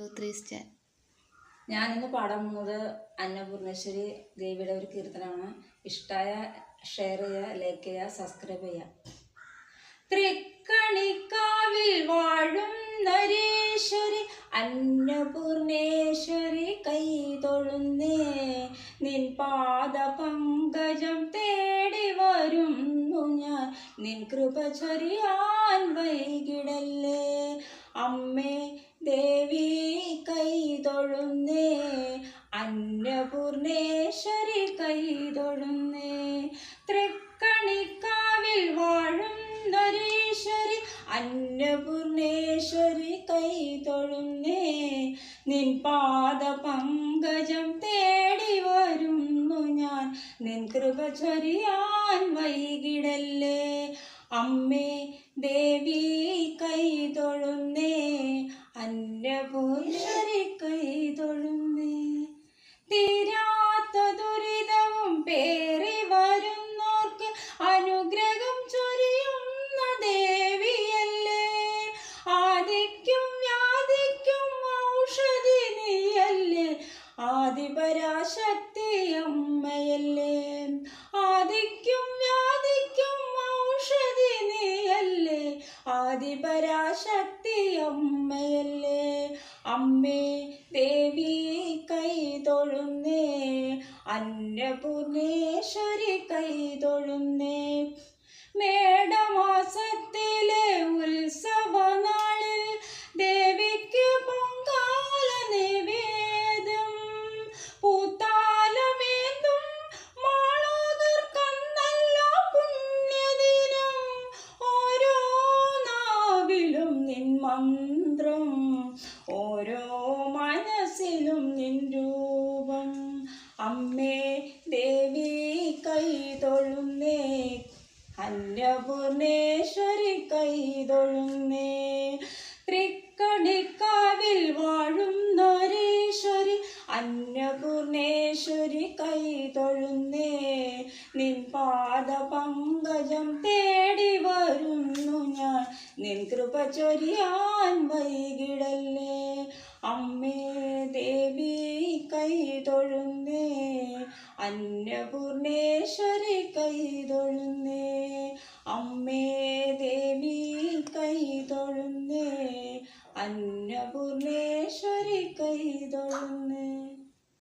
2, 3 star. ഞാനിന്ന് പാടാൻ പോകുന്നത് അന്നപൂർണേശ്വരി ദേവിയുടെ ഒരു കീർത്തനമാണ്. ഇഷ്ടമായ ഷെയർ ചെയ്യുക, ലൈക്ക് ചെയ്യുക, സബ്സ്ക്രൈബ് ചെയ്യുക. തൃക്കണിക്കാവിൽ വാഴും നരേശ്വരി അന്നപൂർണേശ്വരി കൈ തൊഴുന്നേ, നിൻ പാദ പങ്കജം തേടി വരുന്നു ഞാൻ, നിൻ കൃപ ചൊരിയാൻ വൈകിടല്ലേ. അമ്മേ ദേവി കൈ തൊഴുന്നേ, അന്നപൂർണേശ്വരി കൈ തൊഴുന്നേ. തൃക്കണിക്കാവിൽ വാഴും നരേശ്വരി അന്നപൂർണേശ്വരി കൈ തൊഴുന്നേ, നിൻ പാദ പങ്കജം തേടി വരുന്നു ഞാൻ, നിൻ കൃപ ചൊരിയാൻ വൈകിടല്ലേ. അമ്മേ ദേവി കൈ തൊഴുന്നേ, അന്നപൂർണേശ്വരി കൈ തൊഴുന്നേ. തീരാത്ത ദുരിതവും പേറി വരുന്നോർക്ക് അനുഗ്രഹം ചൊരിയുന്ന ദേവിയല്ലേ. ആദിക്കും വ്യാധിക്കും ഔഷധി നീയല്ലേ, ആദിപരാശക്തി അമ്മയല്ലേ. ആദിക്കും വ്യാധിക്കും ഔഷധി നീയല്ലേ, ആദിപരാശക്തി അമ്മയല്ലേ. അമ്മേ ദേവി കൈ തൊഴുന്നേ, അന്നപൂർണേശ്വരി കൈ തൊഴുന്നേ. മേടമാസത്തിലെ ഉത്സവനാളിൽ ദേവിക്ക് പൊങ്കാല നിവേദ്യം, പൂത്താലമേന്തും മാളകർക്കന്നല്ലോ പുണ്യദിനം. ഓരോ നാവിലും നിൻ മന്ത്രം, ഓരോ മനസ്സിലും നിൻ രൂപം. അമ്മേ ദേവി കൈ തൊഴുന്നേ, അന്നപൂർണേശ്വരി കൈ തൊഴുന്നേ. തൃക്കണിക്കാവിൽ വാഴും നരേശ്വരി അന്നപൂർണേശ്വരി കൈ തൊഴുന്നേ, നിൻ പാദ പങ്കജം തേടി വരുന്നു ഞാൻ, നിൻ കൃപ ചൊരിയാൻ വൈകിടല്ലേ. അമ്മേ ദേവി കൈ തൊഴുന്നേ, അന്നപൂർണേശ്വരി